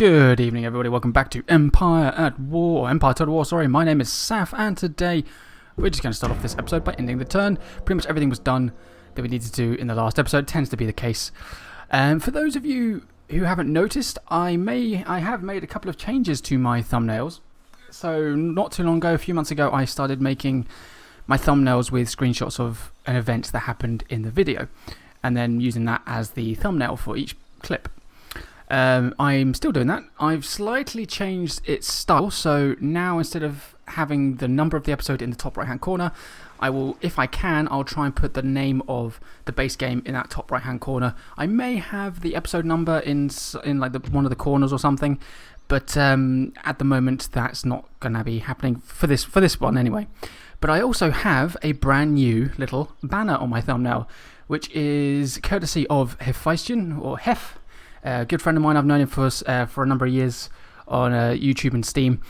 Good evening, everybody. Welcome back to Empire Total War. Sorry, my name is Saf, and today we're just going to start off this episode by ending the turn. Pretty much everything was done that we needed to do in the last episode. Tends to be the case. For those of you who haven't noticed, I have made a couple of changes to my thumbnails. So not too long ago, a few months ago, I started making my thumbnails with screenshots of an event that happened in the video, and then using that as the thumbnail for each clip. I'm still doing that. I've slightly changed its style, so now instead of having the number of the episode in the top right hand corner, I will, if I can, I'll try and put the name of the base game in that top right hand corner. I may have the episode number in like one of the corners or something, but at the moment that's not going to be happening for this one anyway. But I also have a brand new little banner on my thumbnail, which is courtesy of Hephaestion, or Hef. A good friend of mine. I've known him for a number of years on YouTube and Steam.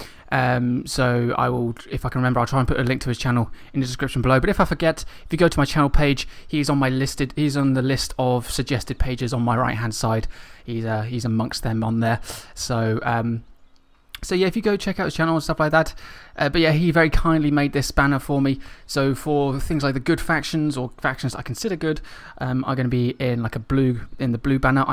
So I will, if I can remember, I'll try and put a link to his channel in the description below. But if I forget, if you go to my channel page, he's on the list of suggested pages on my right hand side. He's amongst them on there. So yeah, if you go check out his channel and stuff like that. But yeah, he very kindly made this banner for me. So for things like the good factions, or factions I consider good, are going to be in like the blue banner.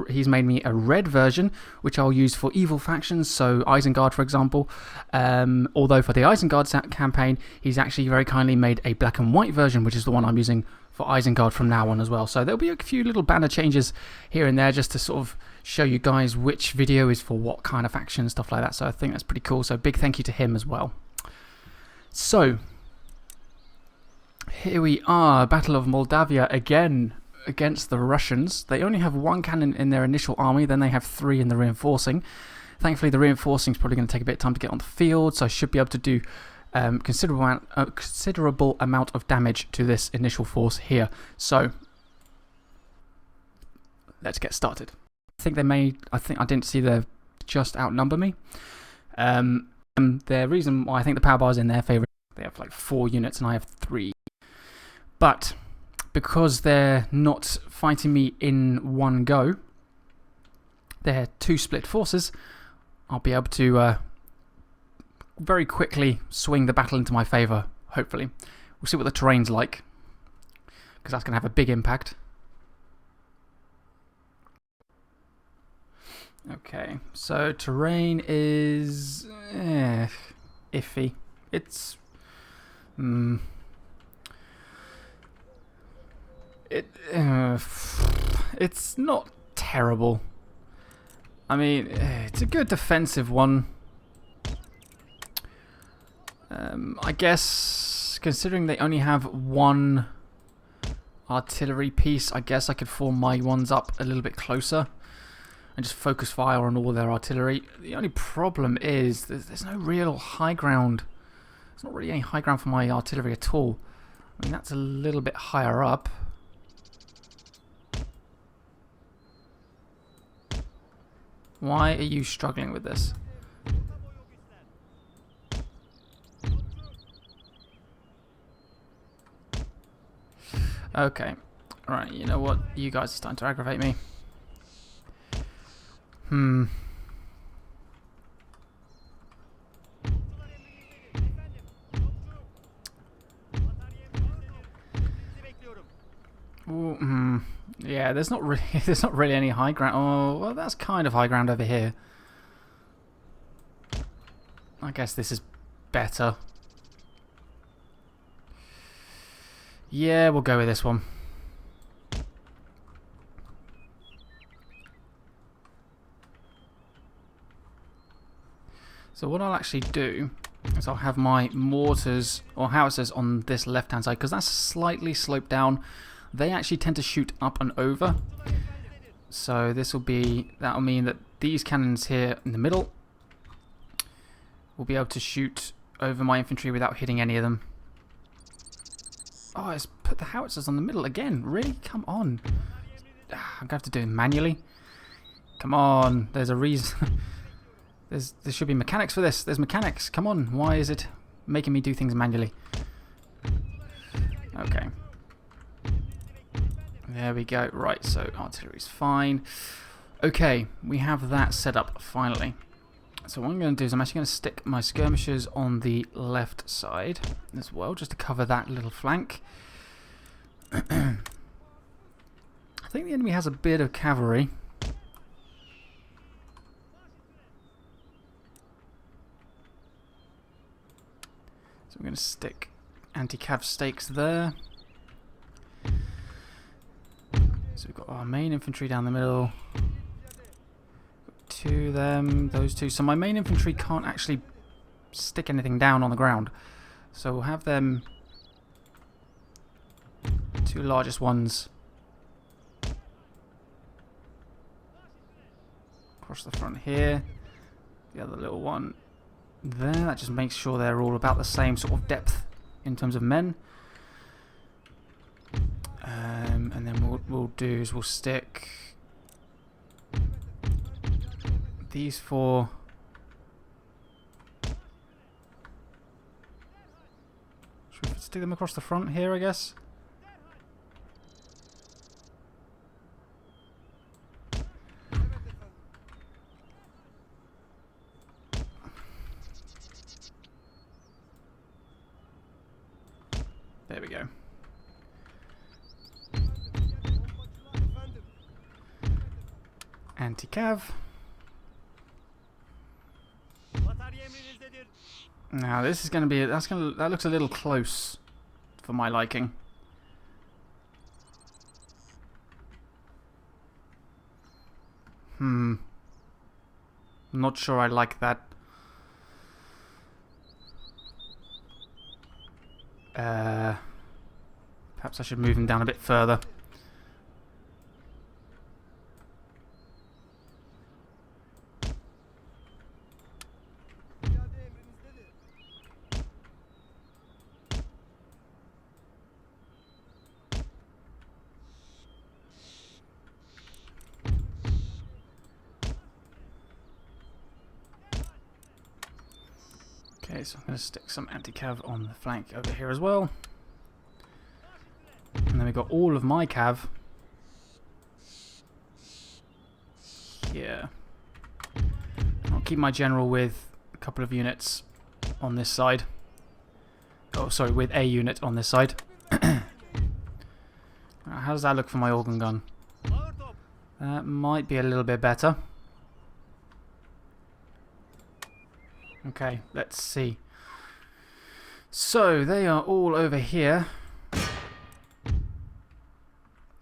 He's made me a red version, which I'll use for evil factions. So Isengard, for example. Although for the Isengard campaign, he's actually very kindly made a black and white version, which is the one I'm using for Isengard from now on as well. So there'll be a few little banner changes here and there, just to sort of show you guys which video is for what kind of faction and stuff like that. So I think that's pretty cool. So big thank you to him as well. So here we are, Battle of Moldavia again against the Russians. They only have one cannon in their initial army, then they have 3 in the reinforcing. Thankfully the reinforcing is probably going to take a bit of time to get on the field, so I should be able to do considerable amount of damage to this initial force here. So let's get started. I didn't see them just outnumber me. The reason why I think the power bar is in their favour, they have like 4 units and I have 3. But because they're not fighting me in one go, they're 2 split forces, I'll be able to very quickly swing the battle into my favour, hopefully. We'll see what the terrain's like, because that's going to have a big impact. Okay, so terrain is iffy. It's it's not terrible. I mean, it's a good defensive one. I guess considering they only have 1 artillery piece, I guess I could form my ones up a little bit closer and just focus fire on all their artillery. The only problem is there's no real high ground. There's not really any high ground for my artillery at all. I mean, that's a little bit higher up. Why are you struggling with this? Okay. Alright, you know what? You guys are starting to aggravate me. Yeah, there's not really any high ground. Oh, well, that's kind of high ground over here. I guess this is better. Yeah, we'll go with this one. So what I'll actually do is I'll have my mortars or howitzers on this left hand side, because that's slightly sloped down. They actually tend to shoot up and over. So that'll mean that these cannons here in the middle will be able to shoot over my infantry without hitting any of them. Oh, it's put the howitzers on the middle again. Really? Come on. I'm going to have to do it manually. Come on. There's a reason. There should be mechanics for this. There's mechanics. Come on. Why is it making me do things manually? Okay. There we go. Right, so artillery's fine. Okay, we have that set up finally. So what I'm going to do is I'm actually going to stick my skirmishers on the left side as well, just to cover that little flank. I think the enemy has a bit of cavalry. So we're going to stick anti-cav stakes there. So we've got our main infantry down the middle. Two of them, those two. So my main infantry can't actually stick anything down on the ground. So we'll have them, two largest ones, across the front here. The other little one there. That just makes sure they're all about the same sort of depth in terms of men. And then what we'll do is we'll stick these four should we stick them across the front here, I guess? There we go. Anti-cav. Now this is going to be that looks a little close for my liking. I'm not sure I like that. Perhaps I should move him down a bit further. Okay, so I'm going to stick some anti-cav on the flank over here as well. And then we've got all of my cav here. I'll keep my general with a couple of units on this side. Oh, sorry, with a unit on this side. How does that look for my organ gun? That might be a little bit better. Okay, let's see. So, they are all over here.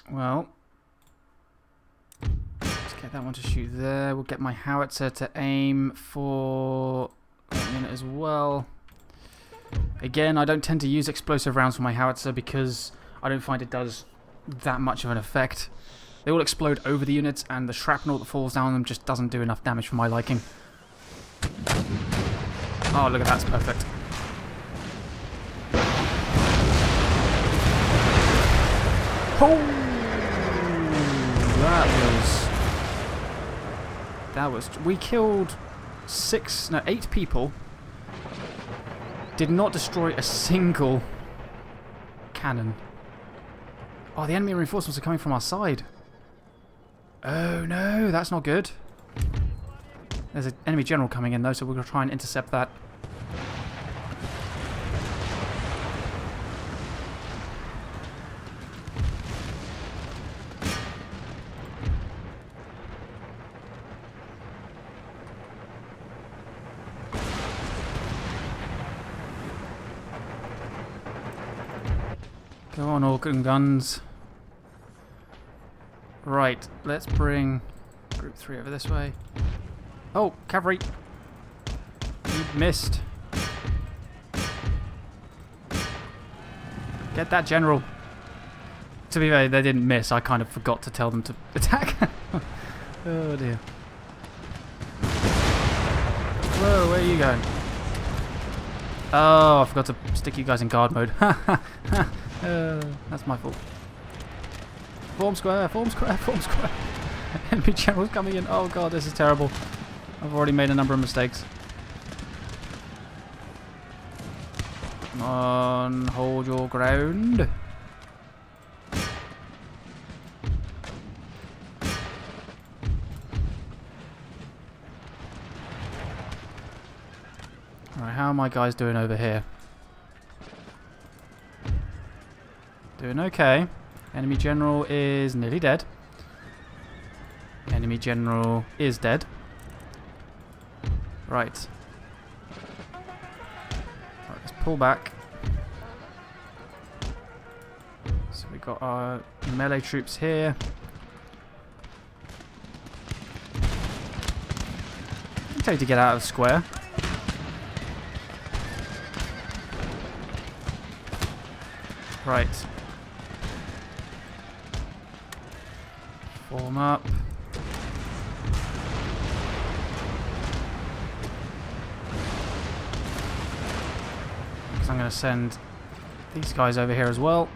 Well, let's get that one to shoot there. We'll get my howitzer to aim for that unit as well. Again, I don't tend to use explosive rounds for my howitzer because I don't find it does that much of an effect. They all explode over the units and the shrapnel that falls down on them just doesn't do enough damage for my liking. Oh, look at that, it's perfect. Oh! We killed 8 people. Did not destroy a single cannon. Oh, the enemy reinforcements are coming from our side. Oh no, that's not good. There's an enemy general coming in though, so we're going to try and intercept that. Go on, organ guns. Right, let's bring group 3 over this way. Oh, cavalry! You missed. Get that general. To be fair, they didn't miss. I kind of forgot to tell them to attack. Oh dear. Whoa, where are you going? Oh, I forgot to stick you guys in guard mode. That's my fault. Form square, form square, form square. Enemy general's coming in. Oh god, this is terrible. I've already made a number of mistakes. Come on, hold your ground. Alright, how are my guys doing over here? Doing okay. Enemy general is nearly dead. Enemy general is dead. Right. Alright, let's pull back. So we got our melee troops here. Tell you to get out of the square. Right. Form up. Because I'm going to send these guys over here as well.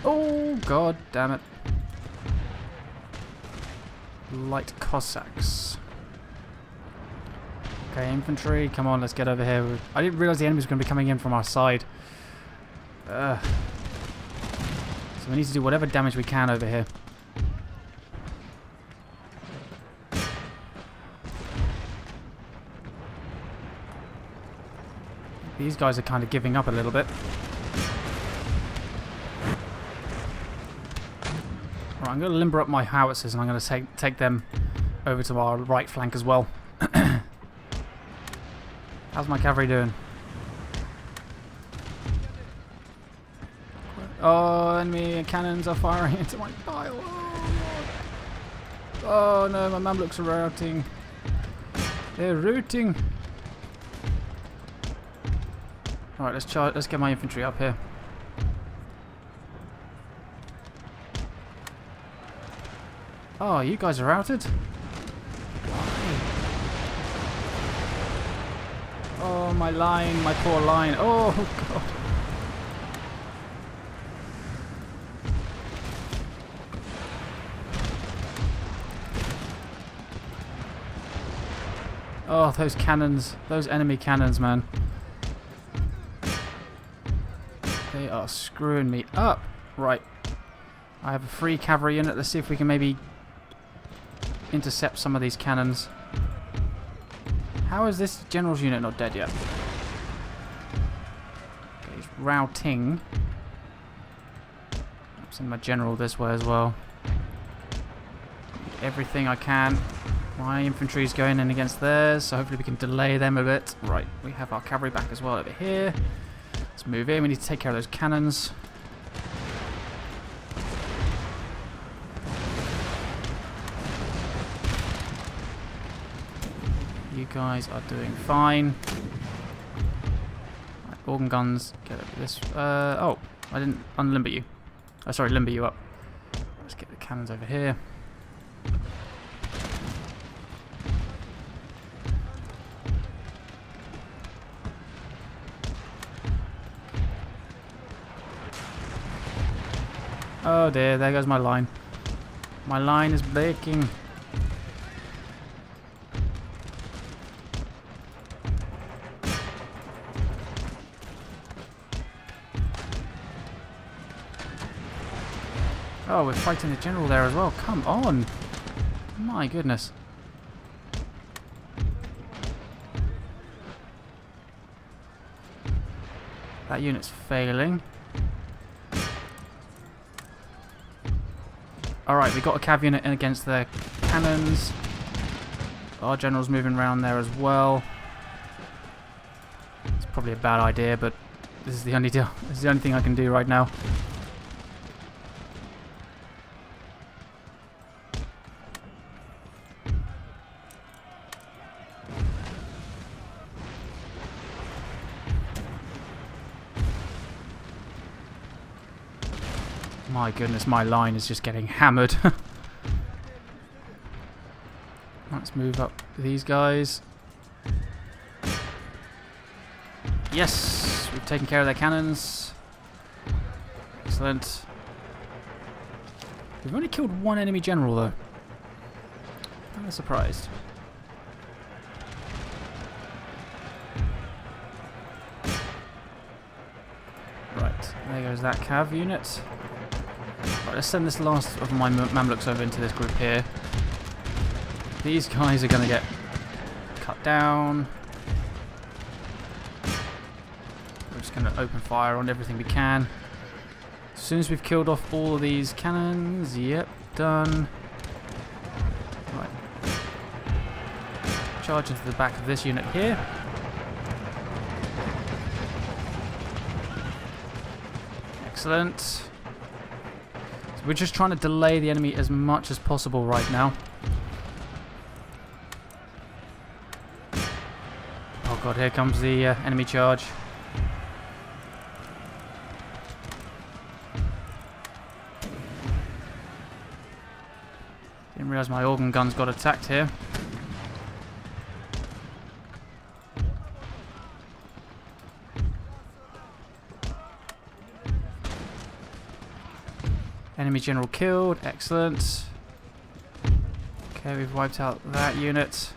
Oh, god damn it. Light Cossacks. Okay, infantry, come on, let's get over here. I didn't realise the enemy was going to be coming in from our side. So we need to do whatever damage we can over here. These guys are kind of giving up a little bit. Right, I'm going to limber up my howitzers and I'm going to take them over to our right flank as well. How's my cavalry doing? Oh, enemy cannons are firing into my pile. Oh no, my Mamluks are routing. They're rooting. Alright, let's get my infantry up here. Oh, you guys are routed? Why? Oh, my line, my poor line. Oh, God. Oh, those cannons. Those enemy cannons, man. They are screwing me up. Right. I have a free cavalry unit. Let's see if we can maybe intercept some of these cannons. How is this general's unit not dead yet? Okay, he's routing. I'll send my general this way as well. Everything I can. My infantry's going in against theirs, so hopefully we can delay them a bit. Right, we have our cavalry back as well over here. Let's move in. We need to take care of those cannons. You guys are doing fine. Right, organ guns, get over this. Oh, I didn't unlimber you. Oh, sorry, limber you up. Let's get the cannons over here. Oh dear, there goes my line. My line is breaking. Oh, we're fighting the general there as well. Come on. My goodness. That unit's failing. Alright, we got a cav unit in against their cannons. Our general's moving around there as well. It's probably a bad idea, but this is the only deal. This is the only thing I can do right now. My goodness, my line is just getting hammered. Let's move up these guys. Yes! We've taken care of their cannons. Excellent. We've only killed one enemy general, though. I'm surprised. Right, there goes that cav unit. Right, let's send this last of my Mamluks over into this group here. These guys are going to get cut down. We're just going to open fire on everything we can. As soon as we've killed off all of these cannons, yep, done. Right. Charge into the back of this unit here. Excellent. So we're just trying to delay the enemy as much as possible right now. Oh god, here comes the enemy charge. Didn't realise my organ guns got attacked here. Enemy general killed, excellent. Okay, we've wiped out that unit.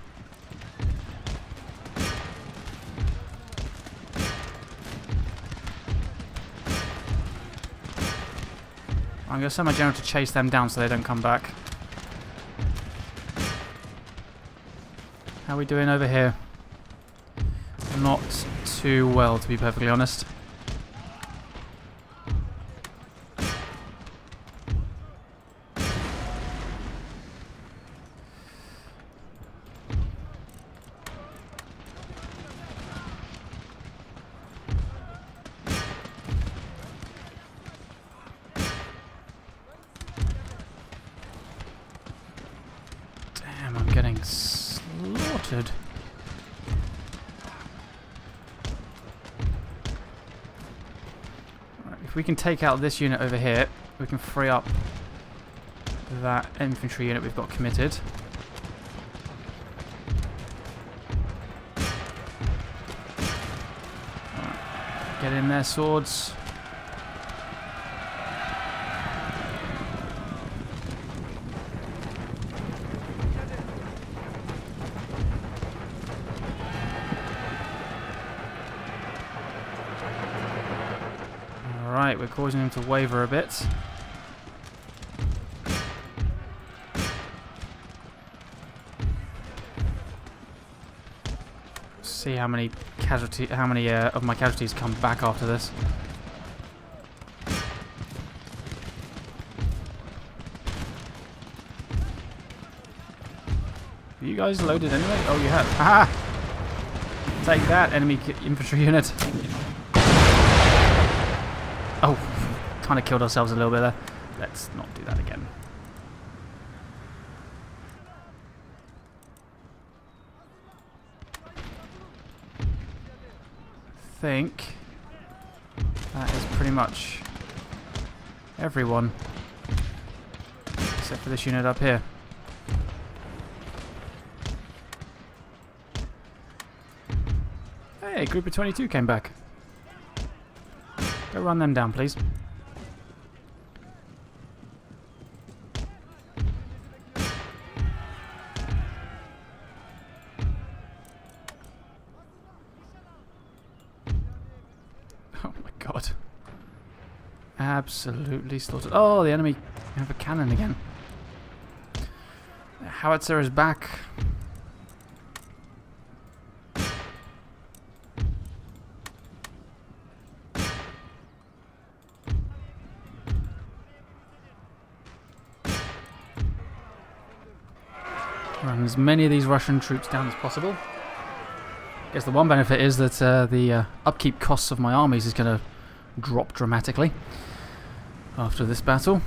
I'm going to send my general to chase them down so they don't come back. How are we doing over here? Not too well, to be perfectly honest. Damn, I'm getting slaughtered. Right, if we can take out this unit over here, we can free up that infantry unit we've got committed. Right, get in there, swords. Alright, we're causing him to waver a bit. See how many of my casualties come back after this. Are you guys loaded anyway? Oh, you have. Aha! Take that, enemy infantry unit. Oh, kind of killed ourselves a little bit there. Let's not do that again. I think that is pretty much everyone, except for this unit up here. Hey, group of 22 came back. Go run them down, please. Oh my god. Absolutely slaughtered. Oh, the enemy have a cannon again. The howitzer is back. Run as many of these Russian troops down as possible. I guess the one benefit is that the upkeep costs of my armies is going to drop dramatically after this battle.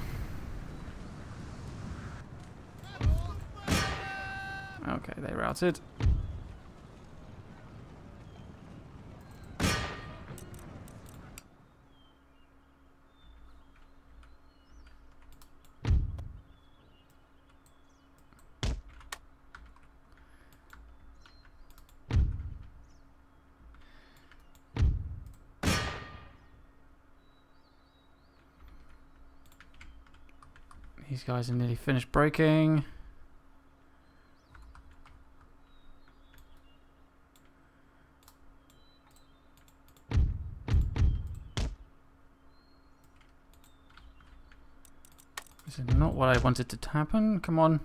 Okay, they routed. These guys are nearly finished breaking. This is not what I wanted to happen. Come on.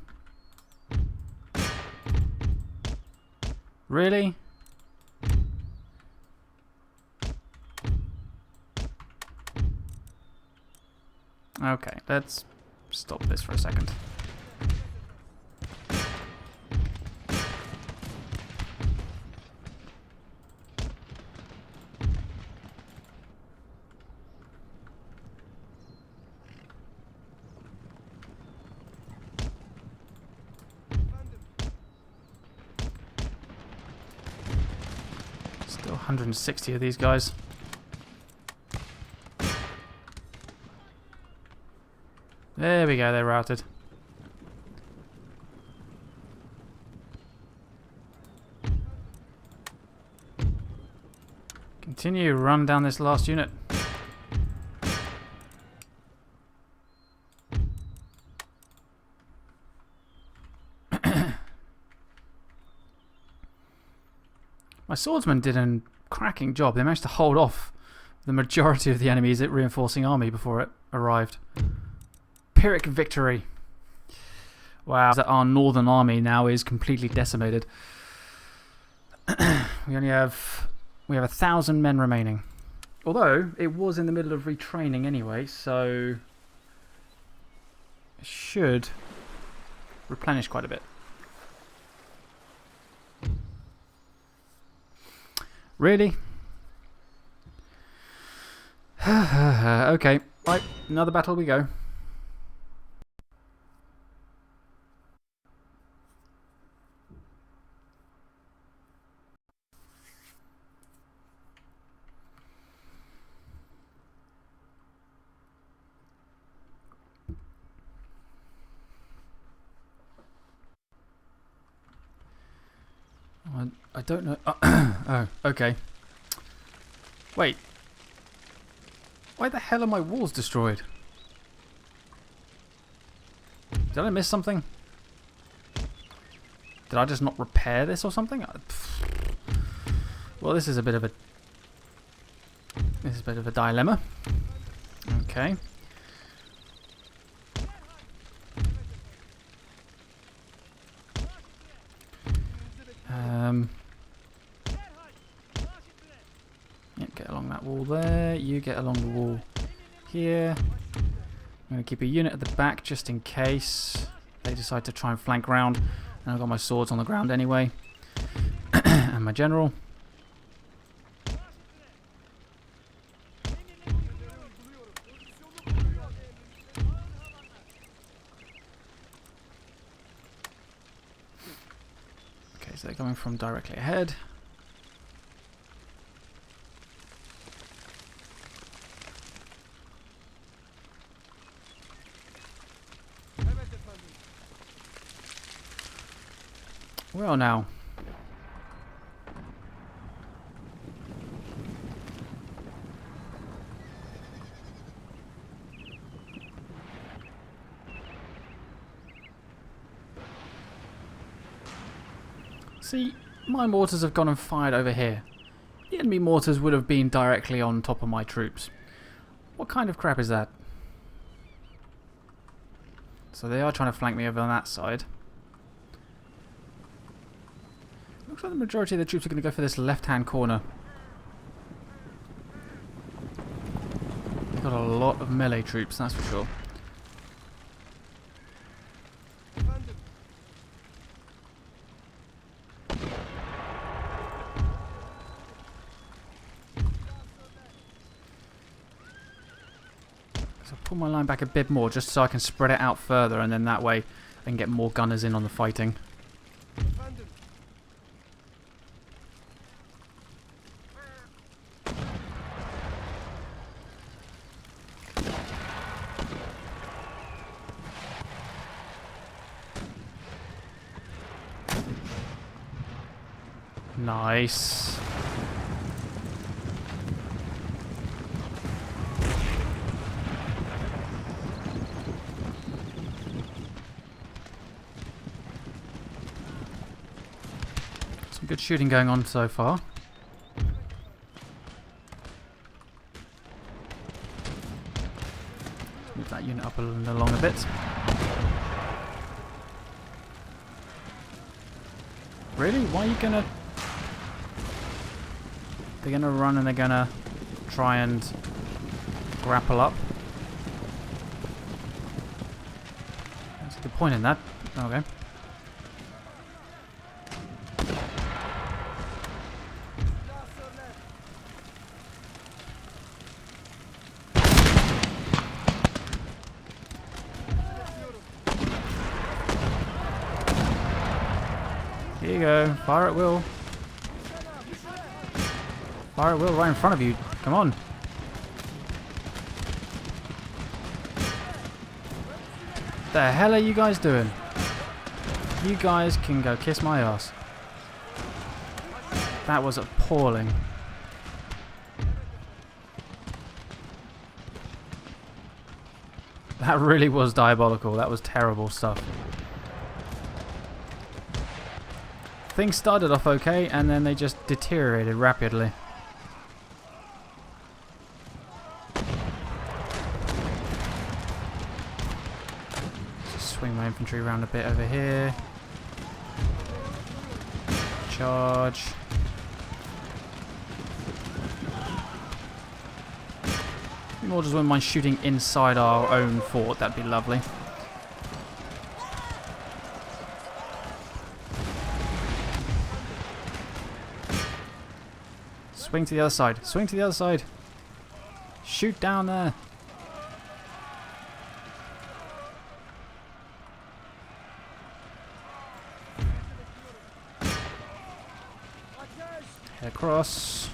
Really? Okay, let's stop this for a second. Still 160 of these guys. There we go, they're routed. Continue, run down this last unit. My swordsmen did a cracking job. They managed to hold off the majority of the enemy's reinforcing army before it arrived. Pyrrhic victory. Wow. Our northern army now is completely decimated. we have 1,000 men remaining. Although it was in the middle of retraining anyway, so it should replenish quite a bit. Really? Okay, right, another battle we go. I don't know. Oh, okay. Wait. Why the hell are my walls destroyed? Did I miss something? Did I just not repair this or something? Well, this is a bit of a dilemma. Okay. Yeah, get along that wall there. You get along the wall here. I'm going to keep a unit at the back just in case they decide to try and flank round. And I've got my swords on the ground anyway. And my general. Okay, so they're coming from directly ahead. Well now. See, my mortars have gone and fired over here. The enemy mortars would have been directly on top of my troops. What kind of crap is that? So they are trying to flank me over on that side. Looks like the majority of the troops are going to go for this left-hand corner. They've got a lot of melee troops, that's for sure. So I'll pull my line back a bit more just so I can spread it out further, and then that way I can get more gunners in on the fighting. Nice. Some good shooting going on so far. Move that unit up along a bit. Really? Why are you gonna... They're going to run and they're going to try and grapple up. That's a good point in that. Okay. Here you go. Fire at will. Fire at will right in front of you. Come on. The hell are you guys doing? You guys can go kiss my ass. That was appalling. That really was diabolical. That was terrible stuff. Things started off okay and then they just deteriorated rapidly. Just swing my infantry around a bit over here. Charge. More just wouldn't mind shooting inside our own fort, that'd be lovely. Swing to the other side. Swing to the other side. Shoot down there. Head across.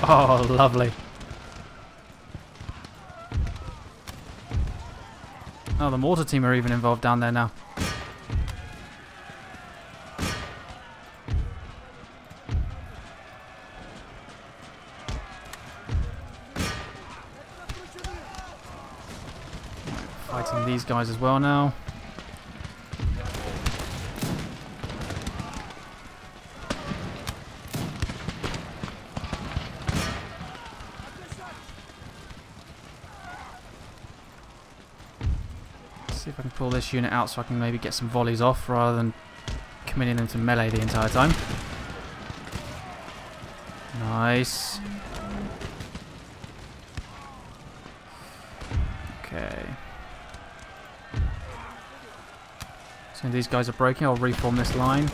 Oh, lovely. Oh, the mortar team are even involved down there now. Fighting these guys as well now. See if I can pull this unit out so I can maybe get some volleys off rather than committing them to melee the entire time. Nice. Okay. So these guys are breaking. I'll reform this line.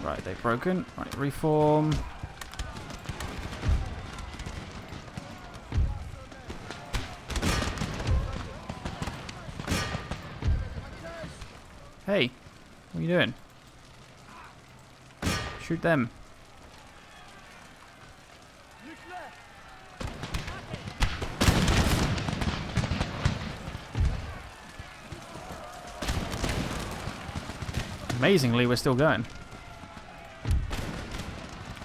Right, they've broken. Right, reform. Hey, what are you doing? Shoot them. Amazingly, we're still going.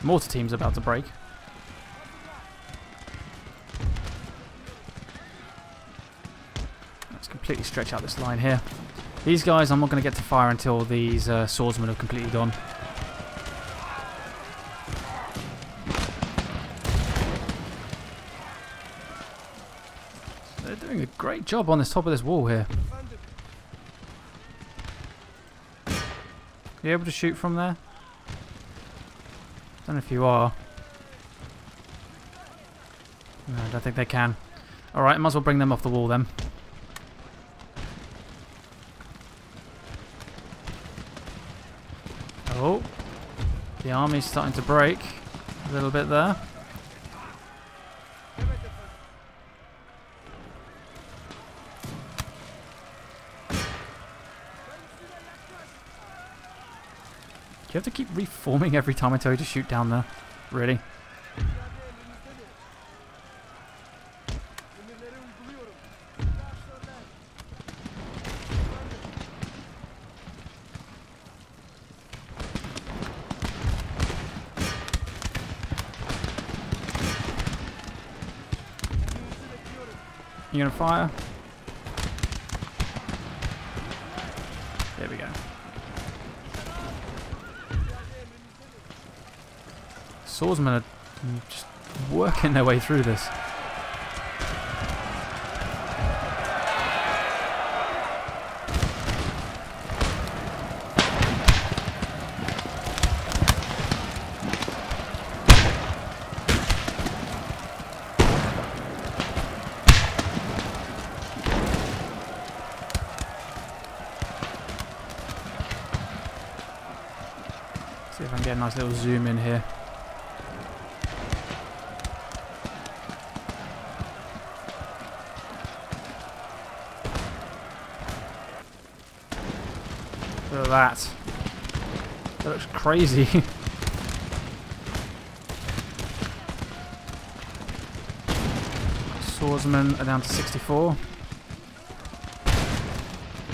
Mortar team's about to break. Let's completely stretch out this line here. These guys, I'm not going to get to fire until these swordsmen have completely gone. They're doing a great job on this top of this wall here. Are you able to shoot from there? Don't know if you are. No, I don't think they can. Alright, might as well bring them off the wall then. Oh, the army's starting to break a little bit there. Do you have to keep reforming every time I tell you to shoot down there? Really? You gonna fire? There we go. Swordsmen are just working their way through this. See if I can get a nice little zoom in here. Look at that. That looks crazy. Swordsmen are down to 64.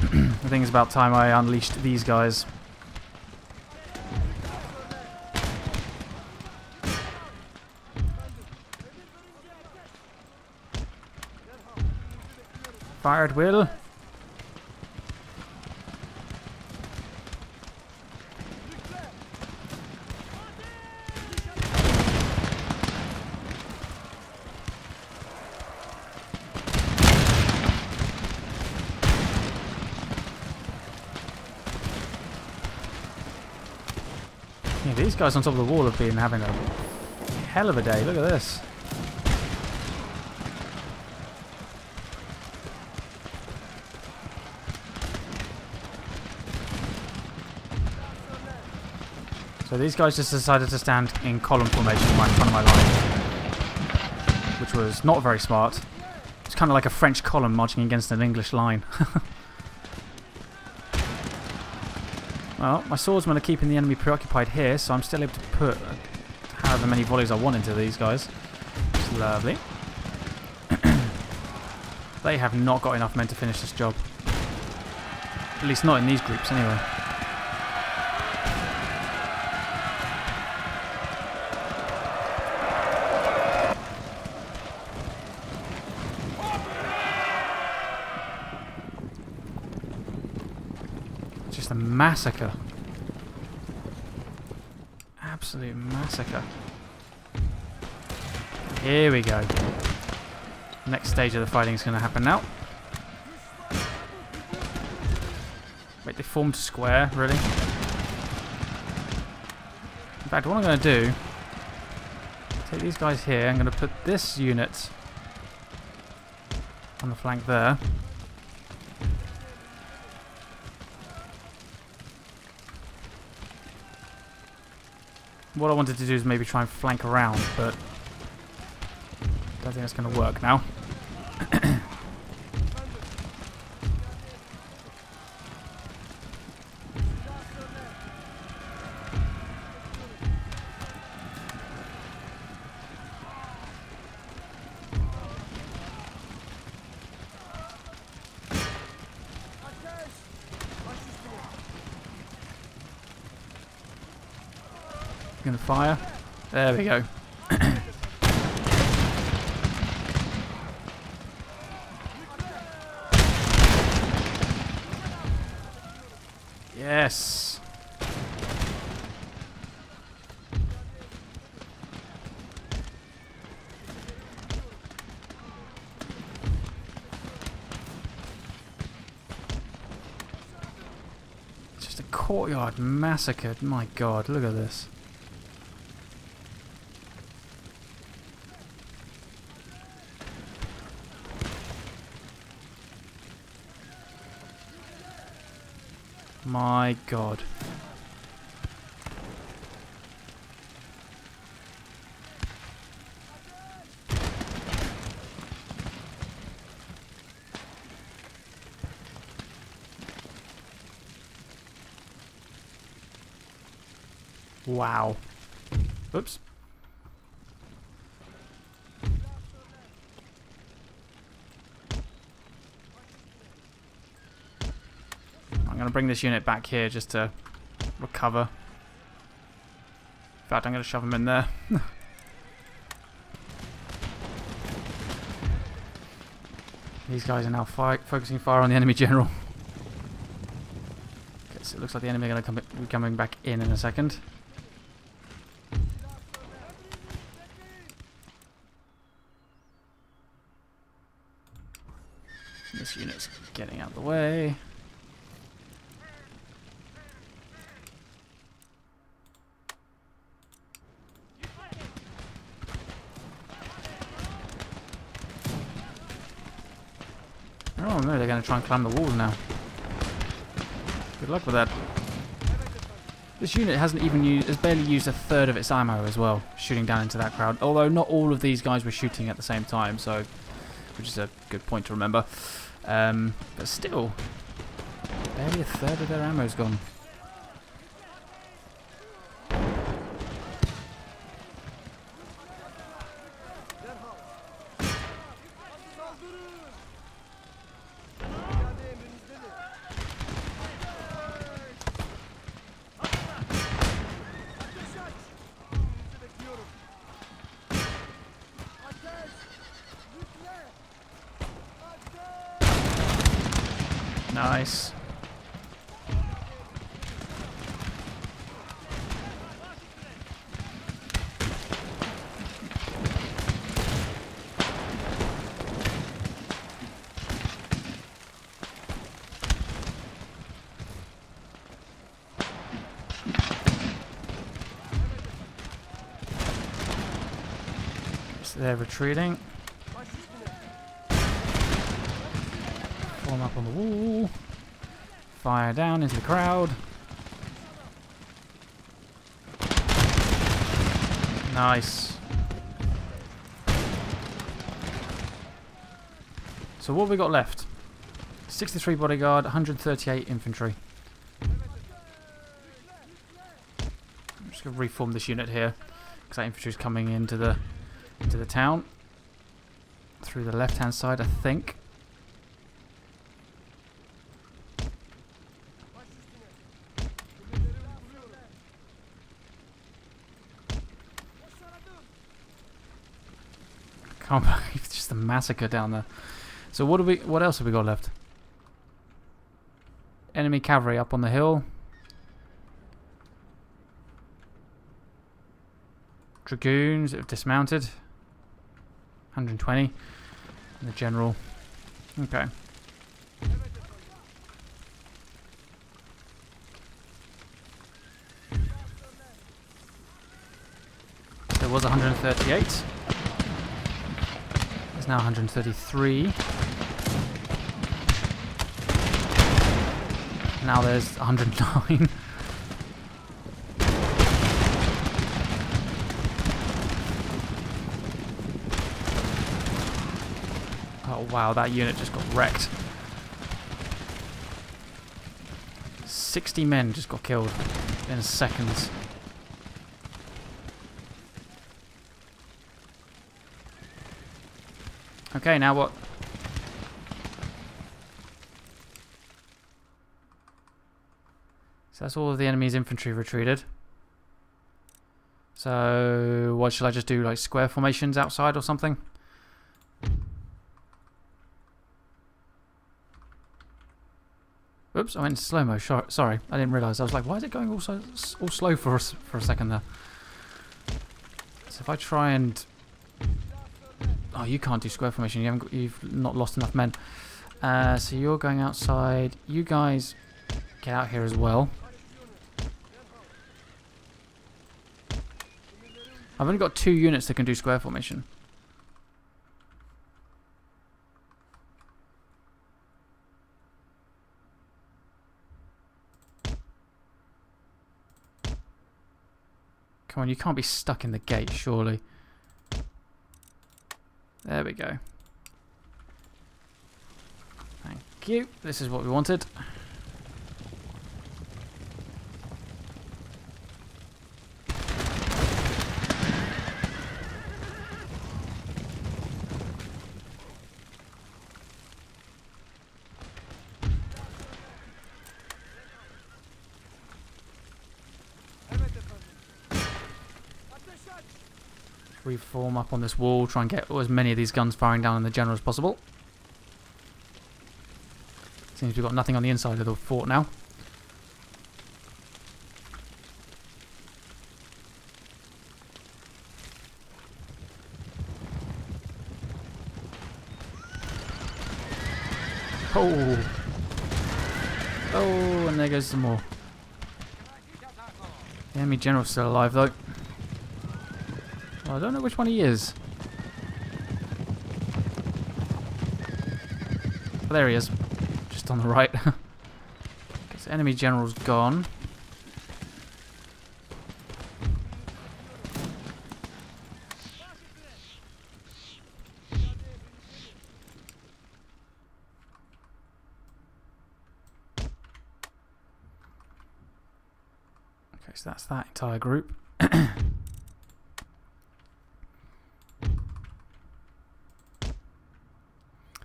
I think it's about time I unleashed these guys. Fire at will. Yeah, these guys on top of the wall have been having a hell of a day. Look at this. So these guys just decided to stand in column formation right in front of my line, which was not very smart. It's kind of like a French column marching against an English line. Well, my swordsmen are keeping the enemy preoccupied here, so I'm still able to put however many volleys I want into these guys. It's lovely. They have not got enough men to finish this job. At least not in these groups, anyway. Just a massacre. Absolute massacre. Here we go. Next stage of the fighting is going to happen now. Wait, they formed square, really? In fact, what I'm going to do, take these guys here, I'm going to put this unit on the flank there. What I wanted to do is maybe try and flank around, but I don't think that's going to work now. Gonna fire. There we go. Yes. Just a courtyard massacred. My God, look at this. My God. Wow. Oops. I'm going to bring this unit back here just to recover. In fact, I'm going to shove them in there. These guys are now focusing fire on the enemy general. Okay, so it looks like the enemy are going to be coming back in a second. This unit's getting out of the way. Oh no, they're going to try and climb the walls now. Good luck with that. This unit has barely used a third of its ammo as well, shooting down into that crowd. Although not all of these guys were shooting at the same time, so which is a good point to remember. But still, barely a third of their ammo's gone. Nice. So they're retreating. Form up on the wall. Fire down into the crowd. Nice. So what have we got left? 63 bodyguard, 138 infantry. I'm just going to reform this unit here, because that infantry is coming into the town through the left-hand side, I think. Can't believe it's just a massacre down there. So what else have we got left? Enemy cavalry up on the hill. Dragoons that have dismounted. 120. And the general. Okay. There was 138. There's now 133. Now there's 109. Oh wow, that unit just got wrecked. 60 men just got killed in seconds. Okay, now what? So that's all of the enemy's infantry retreated. So what shall I just do, like square formations outside or something? Oops, I went into slow-mo. Sorry, I didn't realise. I was like, why is it going all slow for a second there? So if I try and... Oh, you can't do square formation. You've not lost enough men. So you're going outside. You guys get out here as well. I've only got 2 units that can do square formation. Come on, you can't be stuck in the gate, surely. There we go. Thank you. This is what we wanted. Reform up on this wall, try and get as many of these guns firing down on the general as possible. Seems we've got nothing on the inside of the fort now. Oh! Oh, and there goes some more. The enemy general's still alive, though. Well, I don't know which one he is. Oh, there he is. Just on the right. Because the enemy general's gone. Okay, so that's that entire group.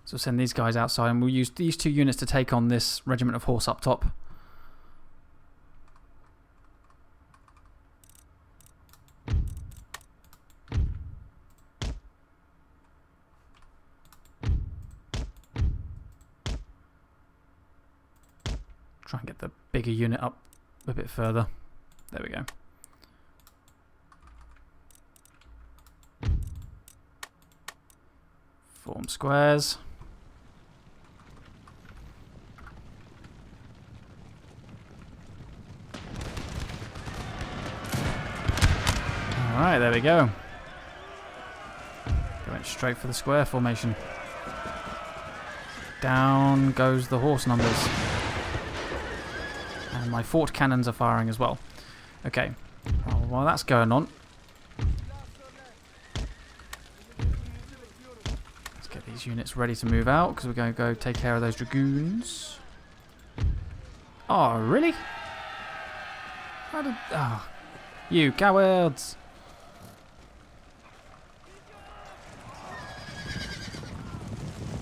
So send these guys outside, and we'll use these 2 units to take on this regiment of horse up top. Try and get the bigger unit up a bit further. There we go. Form squares. Alright, there we go. They went straight for the square formation. Down goes the horse numbers. And my fort cannons are firing as well. Okay, well, while that's going on, let's get these units ready to move out, because we're going to go take care of those dragoons. Oh, really? How did... Ah, you cowards!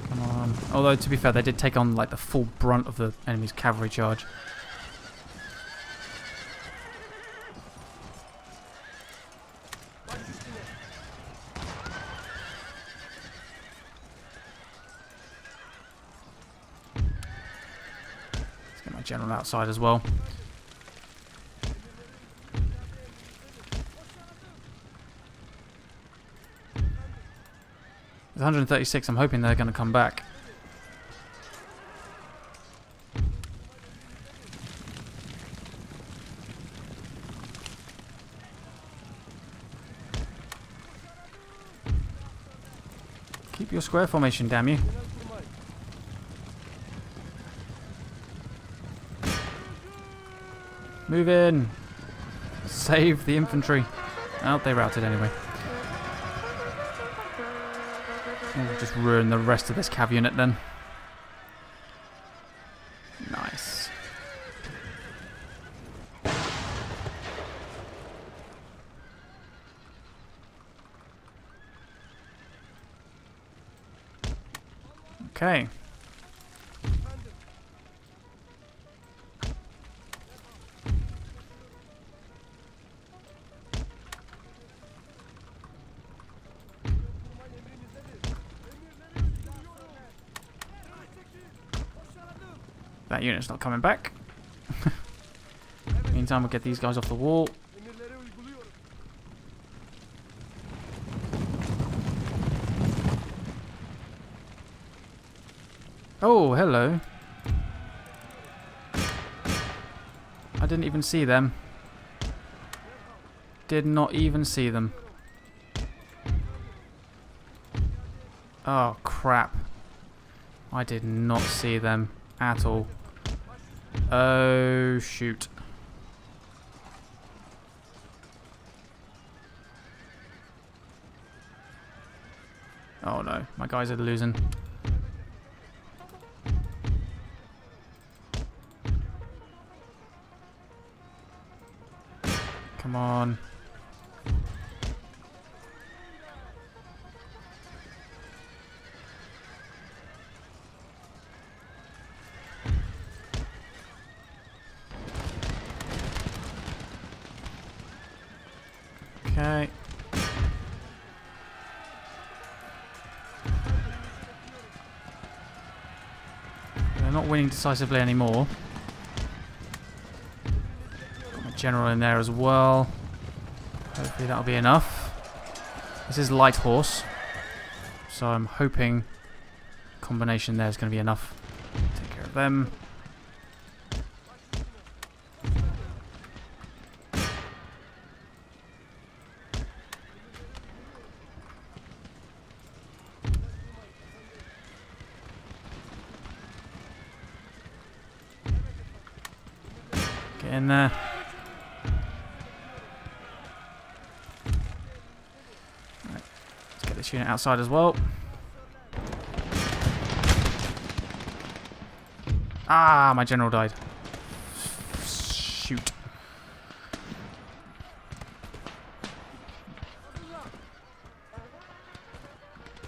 Come on. Although, to be fair, they did take on like the full brunt of the enemy's cavalry charge. General outside as well. There's 136. I'm hoping they're going to come back. Keep your square formation, damn you. Move in. Save the infantry. Oh, they routed anyway. We'll just ruin the rest of this cav unit then. Nice. Okay. That unit's not coming back. Meantime, we'll get these guys off the wall. Oh, hello. I didn't even see them. Did not even see them. Oh, crap. I did not see them at all. Oh, shoot. Oh no, my guys are losing. Come on. Okay. They're not winning decisively anymore. Got my general in there as well. Hopefully that'll be enough. This is light horse, so I'm hoping combination there is going to be enough. them. Get in there. Right. Let's get this unit outside as well. Ah, my general died. Shoot.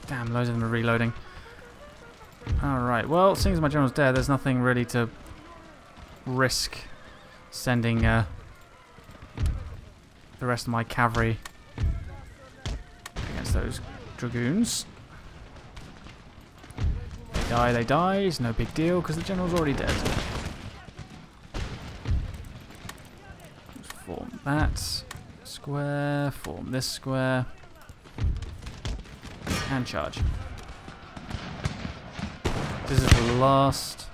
Damn, loads of them are reloading. Alright, well, seeing as my general's dead, there's nothing really to risk sending the rest of my cavalry against those dragoons. They die, it's no big deal because the general's already dead. Just form that square, form this square, and charge. This is the last...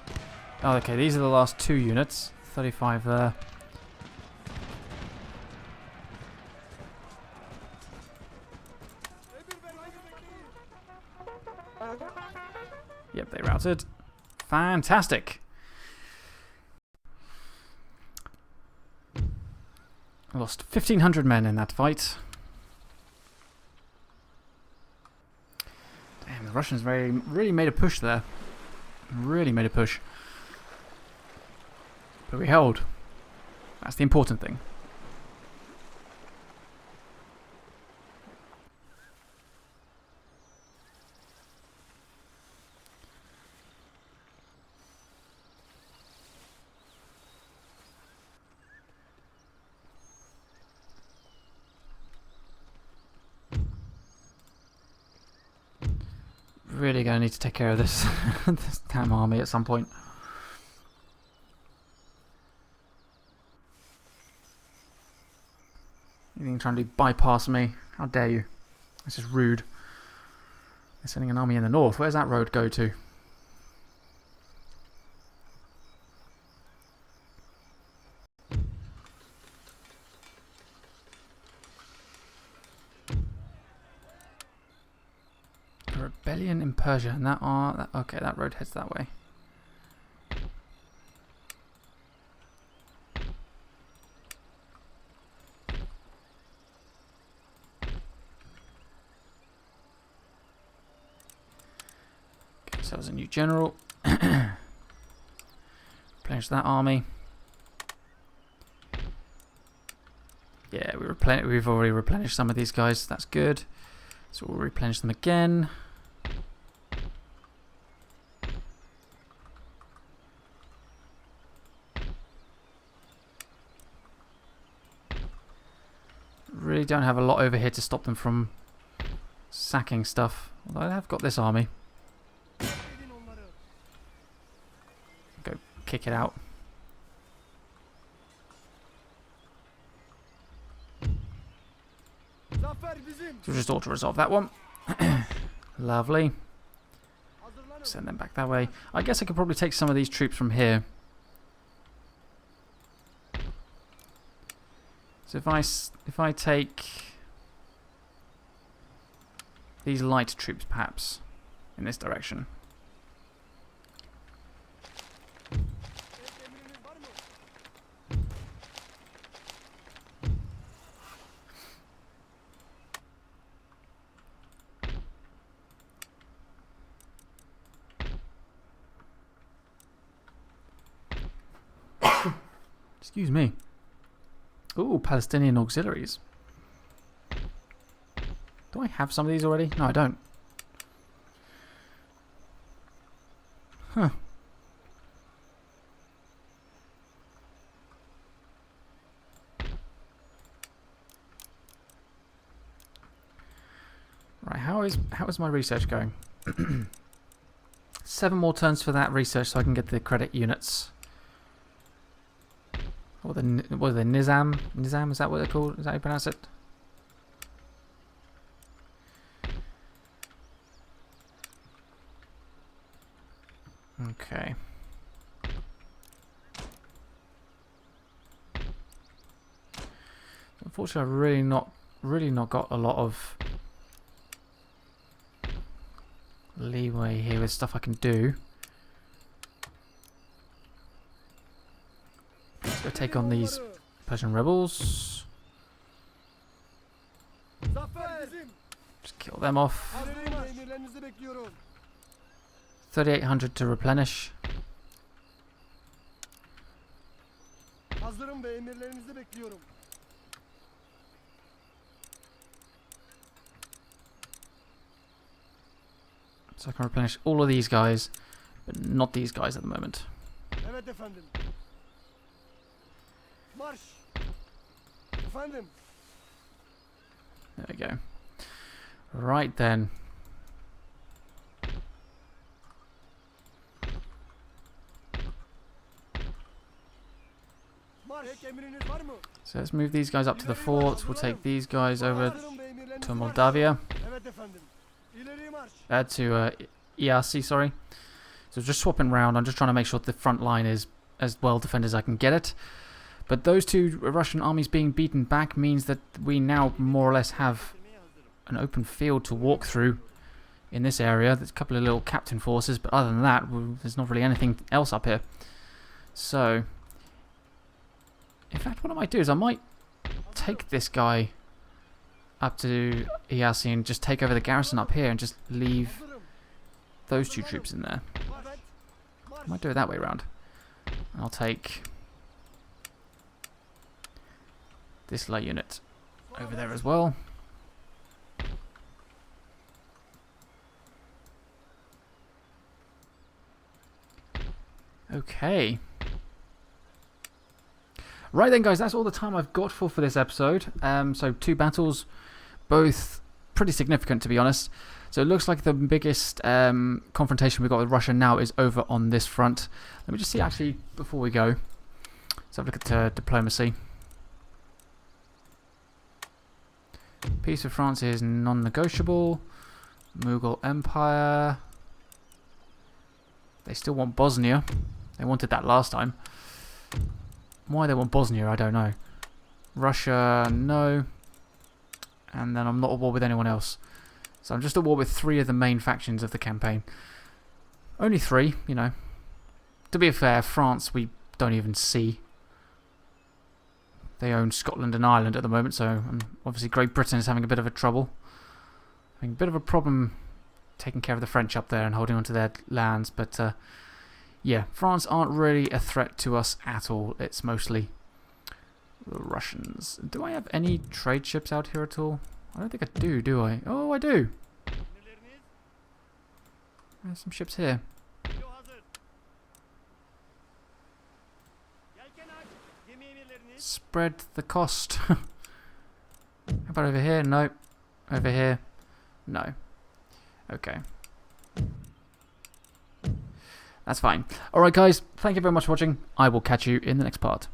Oh, okay, these are the last 2 units. 35 there. Yep, they routed. Fantastic. I lost 1,500 men in that fight. Damn, the Russians really made a push there. Really made a push. But we held. That's the important thing. Really gonna need to take care of this this damn army at some point. You think trying to bypass me? How dare you? This is rude. They're sending an army in the north. Where's that road go to? A rebellion in Persia, and okay, that road heads that way. Okay, so there's a new general. Replenish that army. Yeah, we've already replenished some of these guys. That's good. So we'll replenish them again. Really don't have a lot over here to stop them from sacking stuff. Although I have got this army. Go kick it out. So we'll just auto-resolve that one. Lovely. Send them back that way. I guess I could probably take some of these troops from here. So if I take these light troops, perhaps, in this direction. Excuse me. Ooh, Palestinian auxiliaries. Do I have some of these already? No, I don't. Huh. Right, how is my research going? 7 more turns for that research so I can get the credit units. Or the Nizam? Nizam, is that what they're called? Is that how you pronounce it? Okay. Unfortunately, I've really not got a lot of leeway here with stuff I can do. Let's go take on these Persian rebels. Just kill them off. 3,800 to replenish. So I can replenish all of these guys, but not these guys at the moment. There we go. Right then. So let's move these guys up to the fort. We'll take these guys over to Moldavia. To ERC, sorry. So just swapping around. I'm just trying to make sure the front line is as well defended as I can get it. But those two Russian armies being beaten back means that we now more or less have an open field to walk through in this area. There's a couple of little captain forces, but other than that, there's not really anything else up here. So, in fact, what I might do is I might take this guy up to ERC and just take over the garrison up here and just leave those two troops in there. I might do it that way around. I'll take this light unit over there as well. Okay. Right then, guys, that's all the time I've got for this episode. So 2 battles, both pretty significant, to be honest. So it looks like the biggest confrontation we've got with Russia now is over on this front. Let me just see, actually, before we go. Let's have a look at diplomacy. Peace with France is non-negotiable. Mughal Empire. They still want Bosnia. They wanted that last time. Why they want Bosnia, I don't know. Russia, no. And then I'm not at war with anyone else. So I'm just at war with 3 of the main factions of the campaign. Only 3, you know. To be fair, France we don't even see. They own Scotland and Ireland at the moment, so obviously Great Britain is having a bit of a trouble. Having a bit of a problem taking care of the French up there and holding on to their lands, but yeah, France aren't really a threat to us at all. It's mostly the Russians. Do I have any trade ships out here at all? I don't think I do I? Oh, I do. There's some ships here. Spread the cost. How about over here? No. Over here? No. Okay. That's fine. Alright guys, thank you very much for watching. I will catch you in the next part.